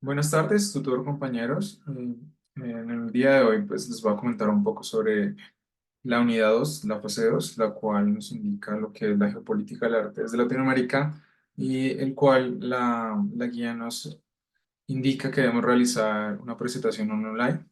Buenas tardes, tutor compañeros. En el día de hoy pues les voy a comentar un poco sobre la unidad 2, la fase 2, la cual nos indica lo que es la geopolítica del arte desde Latinoamérica y el cual la guía nos indica que debemos realizar una presentación online.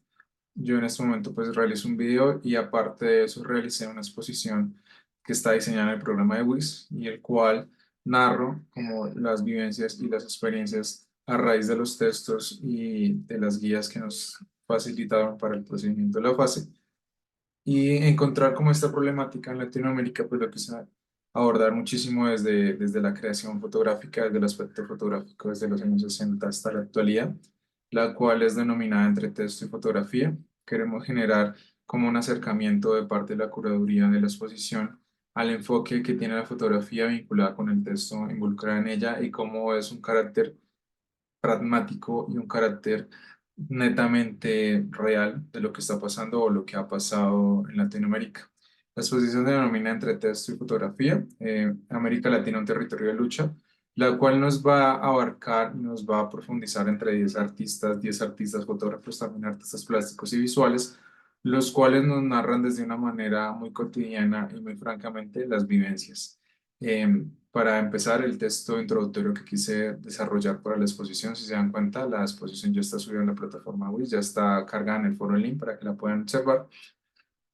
Yo en este momento pues realizo un video y aparte de eso realicé una exposición que está diseñada en el programa de WIS y el cual narro como las vivencias y las experiencias a raíz de los textos y de las guías que nos facilitaron para el procedimiento de la fase y encontrar como esta problemática en Latinoamérica pues lo que se abordar muchísimo desde la creación fotográfica, desde el aspecto fotográfico desde los años 60 hasta la actualidad, la cual es denominada entre texto y fotografía. Queremos generar como un acercamiento de parte de la curaduría de la exposición al enfoque que tiene la fotografía vinculada con el texto involucrado en ella y cómo es un carácter pragmático y un carácter netamente real de lo que está pasando o lo que ha pasado en Latinoamérica. La exposición se denomina Entre texto y fotografía, América Latina, un territorio de lucha, la cual nos va a abarcar, nos va a profundizar entre 10 artistas fotógrafos, también artistas plásticos y visuales, los cuales nos narran desde una manera muy cotidiana y muy francamente las vivencias. Para empezar, el texto introductorio que quise desarrollar para la exposición, si se dan cuenta, la exposición ya está subida en la plataforma WIS, ya está cargada en el foro en link para que la puedan observar.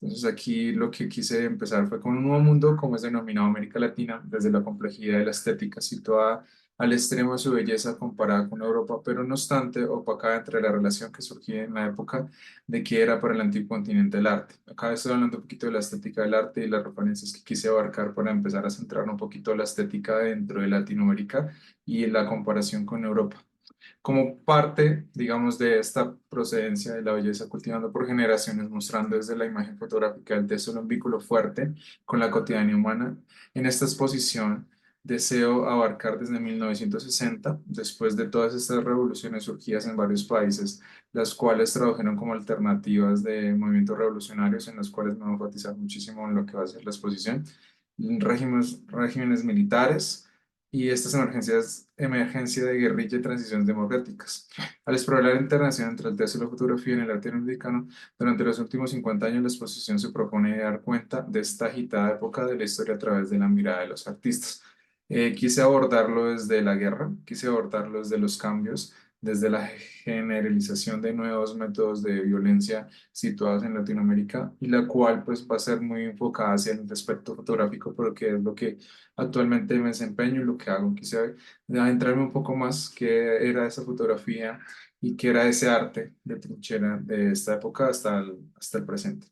Entonces aquí lo que quise empezar fue con un nuevo mundo, como es denominado América Latina, desde la complejidad de la estética situada al extremo de su belleza comparada con Europa, pero no obstante opacada entre la relación que surgía en la época de que era para el antiguo continente el arte. Acá estoy hablando un poquito de la estética del arte y las referencias que quise abarcar para empezar a centrar un poquito la estética dentro de Latinoamérica y la comparación con Europa. Como parte, digamos, de esta procedencia de la belleza cultivando por generaciones, mostrando desde la imagen fotográfica del texto un vínculo fuerte con la cotidianidad humana, en esta exposición deseo abarcar desde 1960, después de todas estas revoluciones surgidas en varios países, las cuales tradujeron como alternativas de movimientos revolucionarios, en los cuales me voy a enfatizar muchísimo en lo que va a ser la exposición, regímenes militares y estas emergencias, emergencia de guerrilla y transiciones democráticas. Al explorar la interacción entre el texto y la fotografía en el arte latinoamericano, durante los últimos 50 años la exposición se propone dar cuenta de esta agitada época de la historia a través de la mirada de los artistas. Quise abordarlo desde la guerra, quise abordarlo desde los cambios, desde la generalización de nuevos métodos de violencia situados en Latinoamérica y la cual pues va a ser muy enfocada hacia el aspecto fotográfico porque es lo que actualmente me desempeño y lo que hago. Quise adentrarme un poco más qué era esa fotografía y qué era ese arte de trinchera de esta época hasta el presente.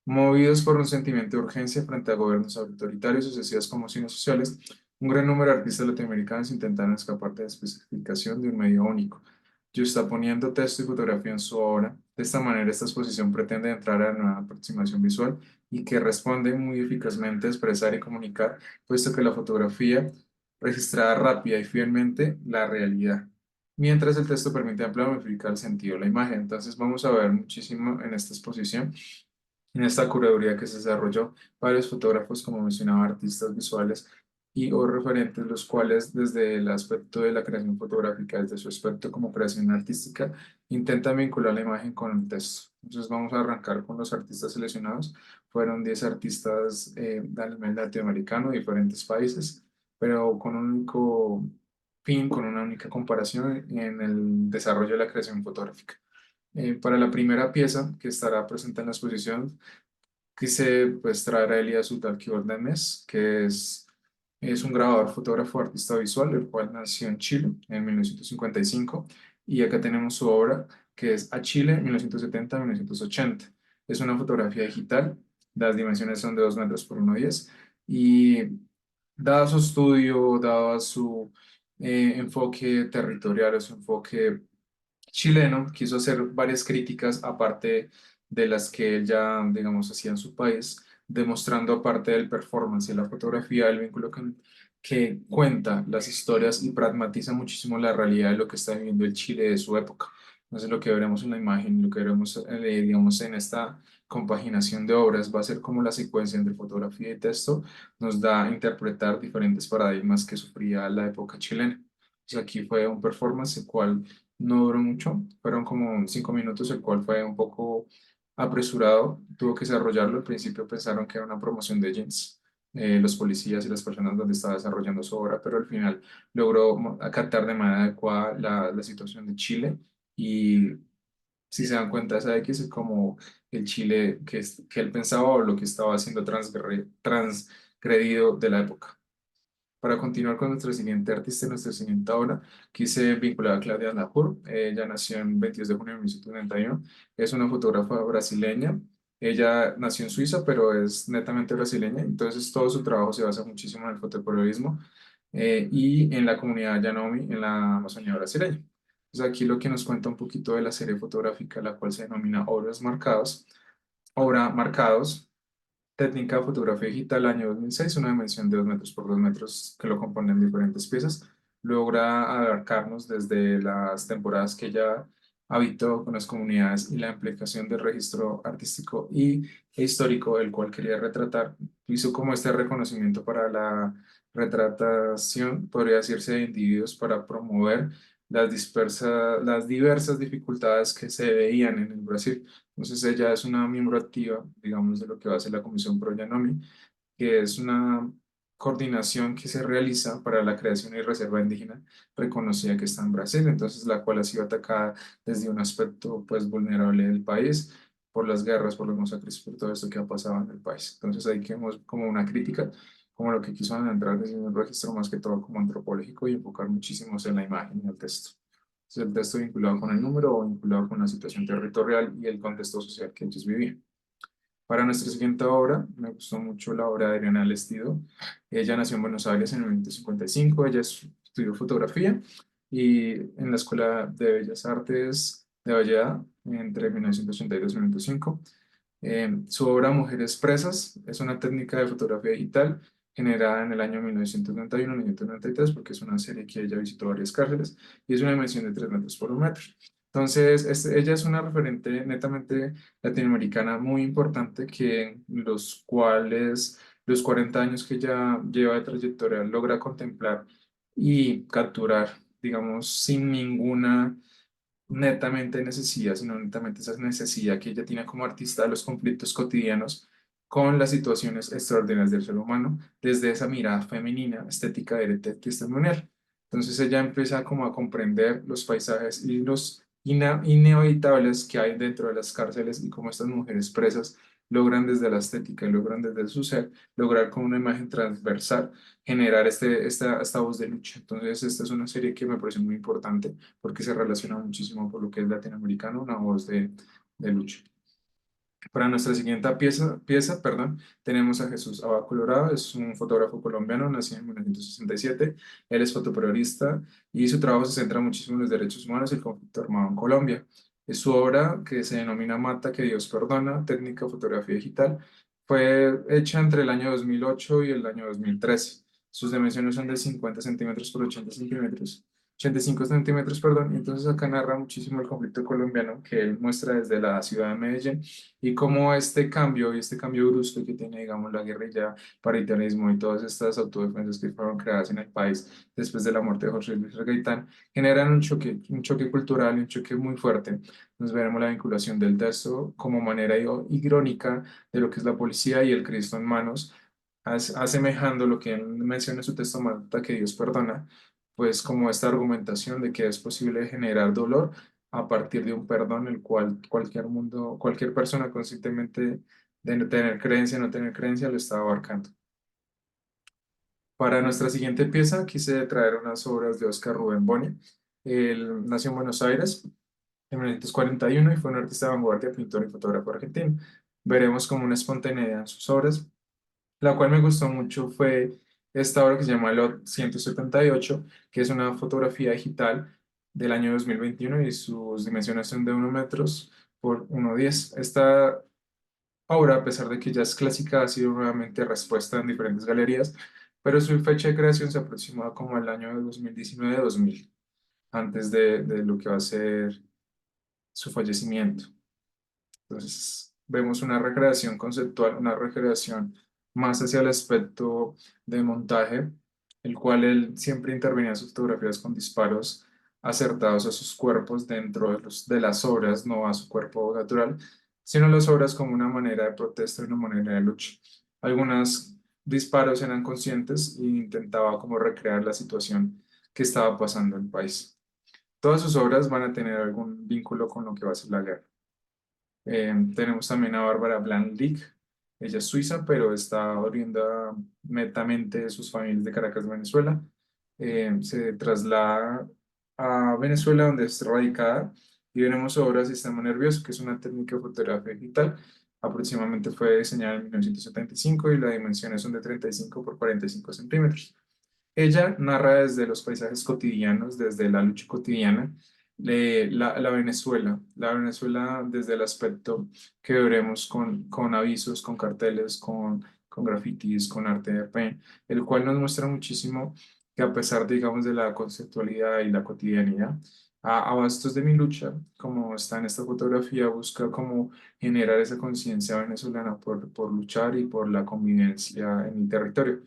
Movidos por un sentimiento de urgencia frente a gobiernos autoritarios, sucesivas conmociones sociales, un gran número de artistas latinoamericanos intentaron escapar de la especificación de un medio único. Yo está poniendo texto y fotografía en su obra. De esta manera, esta exposición pretende entrar a una nueva aproximación visual y que responde muy eficazmente a expresar y comunicar, puesto que la fotografía registrada rápida y fielmente la realidad, mientras el texto permite amplificar el sentido de la imagen. Entonces, vamos a ver muchísimo en esta exposición en esta curaduría que se desarrolló, varios fotógrafos, como mencionaba, artistas visuales y o referentes, los cuales desde el aspecto de la creación fotográfica, desde su aspecto como creación artística, intentan vincular la imagen con el texto. Entonces vamos a arrancar con los artistas seleccionados. Fueron 10 artistas a nivel latinoamericano de diferentes países, pero con un único fin, con una única comparación en el desarrollo de la creación fotográfica. Para la primera pieza que estará presente en la exposición, quise pues traer a Elías Udalquiordanes, que es un grabador, fotógrafo, artista visual, el cual nació en Chile en 1955 y acá tenemos su obra que es A Chile 1970-1980. Es una fotografía digital, las dimensiones son de 2 metros por 1,10 y dado su estudio, dado su enfoque territorial, su enfoque chileno, quiso hacer varias críticas aparte de las que él ya, digamos, hacía en su país, demostrando aparte del performance y la fotografía, el vínculo que cuenta las historias y pragmatiza muchísimo la realidad de lo que está viviendo el Chile de su época. Entonces lo que veremos en la imagen, lo que veremos, digamos, en esta compaginación de obras va a ser como la secuencia entre fotografía y texto nos da a interpretar diferentes paradigmas que sufría la época chilena. Entonces aquí fue un performance el cual no duró mucho, fueron como 5 minutos, el cual fue un poco apresurado, tuvo que desarrollarlo. Al principio pensaron que era una promoción de jeans, los policías y las personas donde estaba desarrollando su obra, pero al final logró captar de manera adecuada la situación de Chile. Y si se dan cuenta, esa X es como el Chile que él pensaba o lo que estaba siendo transgredido de la época. Para continuar con nuestra siguiente artista, nuestra siguiente obra, quise vincular a Claudia Napur. Ella nació en 22 de junio de 1971. Es una fotógrafa brasileña. Ella nació en Suiza, pero es netamente brasileña. Entonces, todo su trabajo se basa muchísimo en el fotoperiodismo y en la comunidad Yanomi en la Amazonía brasileña. Entonces, aquí lo que nos cuenta un poquito de la serie fotográfica, la cual se denomina Obras Marcadas, Obra Marcados. Técnica de fotografía digital, año 2006, una dimensión de 2 metros por 2 metros que lo componen diferentes piezas. Logra abarcarnos desde las temporadas que ella habitó con las comunidades y la implicación del registro artístico e histórico, el cual quería retratar. Hizo como este reconocimiento para la retratación, podría decirse, de individuos para promover las diversas dificultades que se veían en el Brasil. Entonces ella es una miembro activa, digamos, de lo que va a ser la Comisión Pro Yanomi, que es una coordinación que se realiza para la creación y reserva indígena reconocida que está en Brasil, entonces la cual ha sido atacada desde un aspecto pues vulnerable del país por las guerras, por los masacres, por todo esto que ha pasado en el país. Entonces ahí queremos como una crítica, como lo que quiso entrar desde un registro más que todo como antropológico y enfocar muchísimo en la imagen y el texto. Entonces, el texto vinculado con el número o vinculado con la situación territorial y el contexto social que ellos vivían. Para nuestra siguiente obra, me gustó mucho la obra de Adriana Lestido. Ella nació en Buenos Aires en 1955, ella estudió fotografía y en la Escuela de Bellas Artes de Valleda entre 1982 y 1995. Su obra Mujeres Presas es una técnica de fotografía digital generada en el año 1991-1993 porque es una serie que ella visitó varias cárceles y es una dimensión de 3 metros por 1 metro. Entonces, ella es una referente netamente latinoamericana muy importante que en los cuales los 40 años que ella lleva de trayectoria logra contemplar y capturar, digamos, sin ninguna netamente necesidad, sino netamente esa necesidad que ella tiene como artista de los conflictos cotidianos con las situaciones extraordinarias del ser humano, desde esa mirada femenina, estética, testimonial. Entonces ella empieza como a comprender los paisajes y los inevitables que hay dentro de las cárceles y cómo estas mujeres presas logran desde la estética y logran desde su ser, lograr con una imagen transversal generar esta voz de lucha. Entonces esta es una serie que me parece muy importante porque se relaciona muchísimo por lo que es latinoamericano, una voz de lucha. Para nuestra siguiente pieza, perdón, tenemos a Jesús Abad Colorado, es un fotógrafo colombiano, nacido en 1967, él es fotoperiodista y su trabajo se centra muchísimo en los derechos humanos y el conflicto armado en Colombia. Es su obra, que se denomina Mata, que Dios perdona, técnica de fotografía digital, fue hecha entre el año 2008 y el año 2013. Sus dimensiones son de 50 centímetros por 80 centímetros. 85 centímetros, perdón, y entonces acá narra muchísimo el conflicto colombiano que él muestra desde la ciudad de Medellín y cómo este cambio y este cambio brusco que tiene, digamos, la guerrilla, paramilitarismo y todas estas autodefensas que fueron creadas en el país después de la muerte de José Luis Gaitán, generan un choque cultural, un choque muy fuerte. Nos veremos la vinculación del texto como manera irónica de lo que es la policía y el Cristo en manos, asemejando lo que él menciona en su texto, Mata, que Dios perdona, pues como esta argumentación de que es posible generar dolor a partir de un perdón, el cual cualquier persona conscientemente de no tener creencia, no tener creencia, lo está abarcando. Para nuestra siguiente pieza quise traer unas obras de Oscar Rubén Boni. Él nació en Buenos Aires en 1941 y uno y fue un artista de vanguardia, pintor y fotógrafo argentino. Veremos como una espontaneidad en sus obras. La cual me gustó mucho fue esta obra que se llama Lot 178, que es una fotografía digital del año 2021 y sus dimensiones son de 1 metros por 1,10. Esta obra, a pesar de que ya es clásica, ha sido nuevamente respuesta en diferentes galerías, pero su fecha de creación se aproxima como al año de 2019-2000, antes de lo que va a ser su fallecimiento. Entonces, vemos una recreación conceptual, una recreación más hacia el aspecto de montaje, el cual él siempre intervenía en sus fotografías con disparos, acertados a sus cuerpos dentro de las obras, no a su cuerpo natural, sino las obras como una manera de protesta y una manera de lucha. Algunos disparos eran conscientes e intentaba como recrear la situación que estaba pasando en el país. Todas sus obras van a tener algún vínculo con lo que va a ser la guerra. Tenemos también a Bárbara Blandick. Ella es suiza, pero está oriunda netamente de sus familias de Caracas, Venezuela. Se traslada a Venezuela, donde es radicada, y veremos su obra Sistema Nervioso, que es una técnica de fotografía digital. Aproximadamente fue diseñada en 1975 y las dimensiones son de 35 por 45 centímetros. Ella narra desde los paisajes cotidianos, desde la lucha cotidiana, la Venezuela desde el aspecto que veremos con avisos, con carteles, con grafitis, con arte de pen, el cual nos muestra muchísimo que a pesar, digamos, de la conceptualidad y la cotidianidad, a bastos de mi lucha, como está en esta fotografía, busca como generar esa conciencia venezolana por luchar y por la convivencia en el territorio.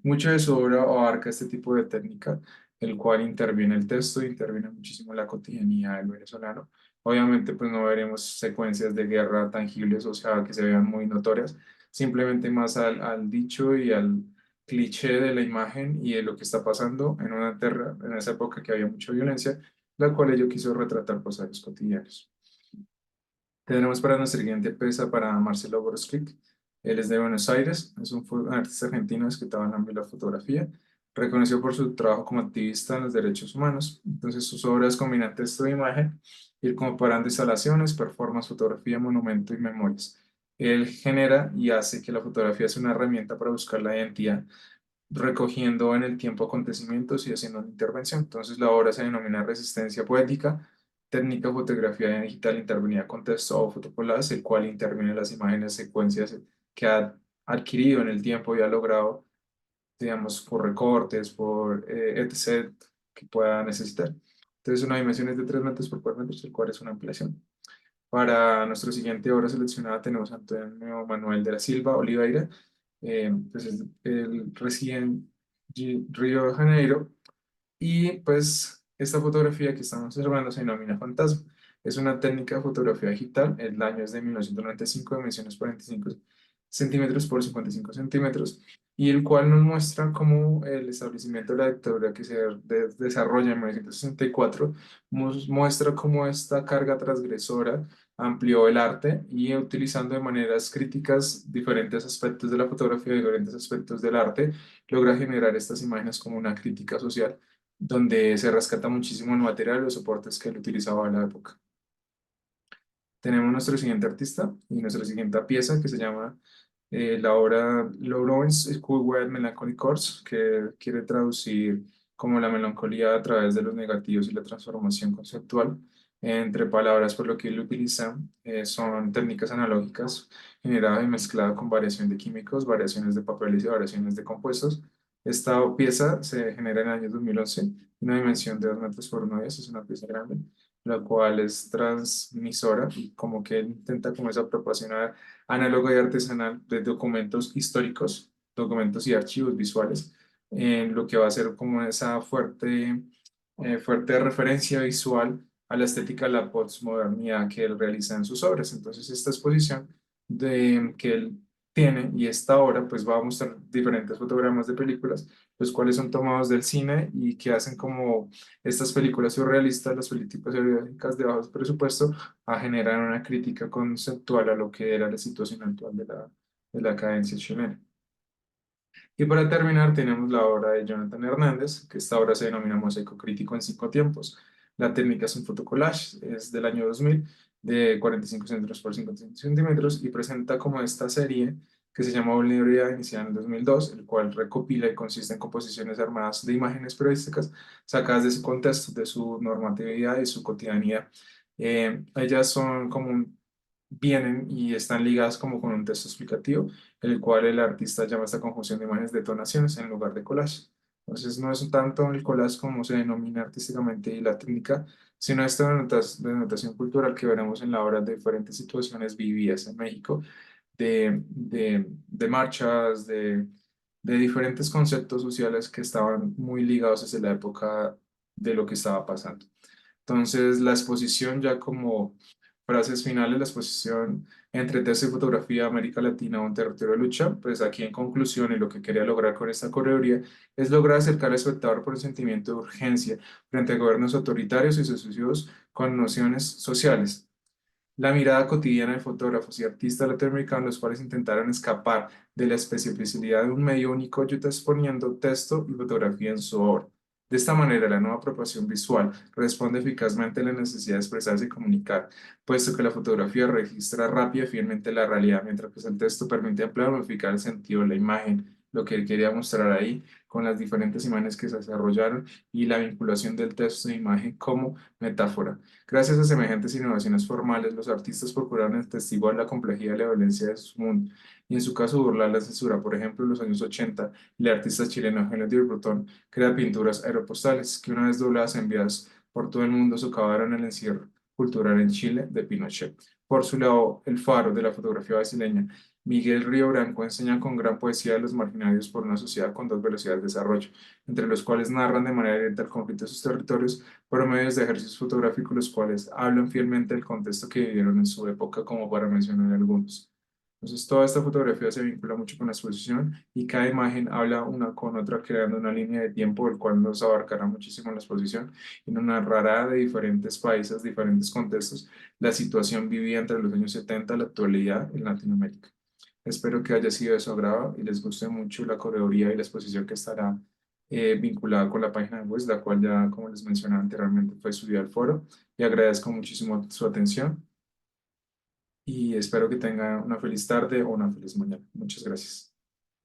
Mucho de su obra abarca este tipo de técnica, el cual interviene el texto, interviene muchísimo la cotidianidad del venezolano. Obviamente, pues no veremos secuencias de guerra tangibles, o sea, que se vean muy notorias, simplemente más al dicho y al cliché de la imagen y de lo que está pasando en una tierra, en esa época que había mucha violencia, la cual ello quiso retratar pasajes cotidianos. Tenemos para nuestra siguiente pieza para Marcelo Borosquic. Él es de Buenos Aires, es un artista argentino escrito en el ámbito de la fotografía, reconocido por su trabajo como activista en los derechos humanos. Entonces, sus obras combinan texto e imagen, ir comparando instalaciones, performance, fotografía, monumento y memorias. Él genera y hace que la fotografía sea una herramienta para buscar la identidad, recogiendo en el tiempo acontecimientos y haciendo una intervención. Entonces la obra se denomina Resistencia Poética, técnica de fotografía digital intervenida con texto o fotocollage, el cual interviene en las imágenes, secuencias que ha adquirido en el tiempo y ha logrado, digamos, por recortes, por etc., que pueda necesitar. Entonces una dimensión es de 3 metros por 4 metros, el cual es una ampliación. Para nuestra siguiente obra seleccionada tenemos a Antonio Manuel de la Silva Oliveira, pues él reside en Río de Janeiro y pues esta fotografía que estamos observando se denomina Fantasma. Es una técnica de fotografía digital, el año es de 1995, dimensiones 45 centímetros por 55 centímetros, y el cual nos muestra cómo el establecimiento de la dictadura que se desarrolla en 1964 muestra cómo esta carga transgresora amplió el arte y utilizando de maneras críticas diferentes aspectos de la fotografía, diferentes aspectos del arte, logra generar estas imágenes como una crítica social donde se rescata muchísimo el material y los soportes que él utilizaba en la época. Tenemos nuestro siguiente artista y nuestra siguiente pieza que se llama la obra Lawrence Coolwell Melancholy Course, que quiere traducir como la melancolía a través de los negativos y la transformación conceptual. Entre palabras, por lo que él utiliza son técnicas analógicas generadas y mezcladas con variación de químicos, variaciones de papeles y variaciones de compuestos. Esta pieza se genera en el año 2011, una dimensión de 2 metros por 1,10, es una pieza grande, la cual es transmisora y como que intenta como esa proporcionar análogo y artesanal de documentos históricos, documentos y archivos visuales, en lo que va a ser como esa fuerte referencia visual a la estética de la postmodernidad que él realiza en sus obras. Entonces, esta exposición que él tiene y esta obra, pues va a mostrar diferentes fotogramas de películas, los cuales son tomados del cine y que hacen como estas películas surrealistas, las películas surrealistas de bajo presupuesto, a generar una crítica conceptual a lo que era la situación actual de la cadencia chilena. Y para terminar, tenemos la obra de Jonathan Hernández, que esta obra se denomina Mosaico Crítico en 5 tiempos. La técnica es un fotocollage, es del año 2000, de 45 centímetros por 55 centímetros, y presenta como esta serie que se llama Vulnerabilidad, iniciada en el 2002, el cual recopila y consiste en composiciones armadas de imágenes periodísticas sacadas de su contexto, de su normatividad y su cotidianidad. Ellas son como vienen y están ligadas como con un texto explicativo, el cual el artista llama esta conjunción de imágenes detonaciones en lugar de collage. Entonces no es tanto el collage como se denomina artísticamente y la técnica, sino esta denotación cultural que veremos en la obra de diferentes situaciones vividas en México, de marchas, de diferentes conceptos sociales que estaban muy ligados desde la época de lo que estaba pasando. Entonces, la exposición ya como frases finales, la exposición entre texto y fotografía, América Latina, un territorio de lucha, pues aquí en conclusión y lo que quería lograr con esta coreografía es lograr acercar al espectador por el sentimiento de urgencia frente a gobiernos autoritarios y sucesivos con nociones sociales. La mirada cotidiana de fotógrafos y artistas latinoamericanos, los cuales intentaron escapar de la especificidad de un medio único, exponiendo texto y fotografía en su obra. De esta manera, la nueva apropiación visual responde eficazmente a la necesidad de expresarse y comunicar, puesto que la fotografía registra rápida y fielmente la realidad, mientras que el texto permite ampliar o modificar el sentido de la imagen, lo que él quería mostrar ahí con las diferentes imágenes que se desarrollaron y la vinculación del texto e imagen como metáfora. Gracias a semejantes innovaciones formales, los artistas procuraron atestiguar la complejidad y la violencia de su mundo, y en su caso burlar la censura. Por ejemplo, en los años 80, el artista chileno Eugenio Di Brotón crea pinturas aeropostales que una vez dobladas enviadas por todo el mundo socavaron el encierro cultural en Chile de Pinochet. Por su lado, el faro de la fotografía brasileña, Miguel Río Branco enseña con gran poesía a los marginarios por una sociedad con dos velocidades de desarrollo, entre los cuales narran de manera directa el conflicto de sus territorios por medios de ejercicios fotográficos, los cuales hablan fielmente del contexto que vivieron en su época, como para mencionar algunos. Entonces, toda esta fotografía se vincula mucho con la exposición y cada imagen habla una con otra, creando una línea de tiempo, el cual nos abarcará muchísimo la exposición y nos narrará de diferentes países, diferentes contextos, la situación vivida entre los años 70 y la actualidad en Latinoamérica. Espero que haya sido de su agrado y les guste mucho la coreografía y la exposición que estará vinculada con la página web, la cual ya, como les mencioné anteriormente, fue subida al foro. Y agradezco muchísimo su atención y espero que tengan una feliz tarde o una feliz mañana. Muchas gracias.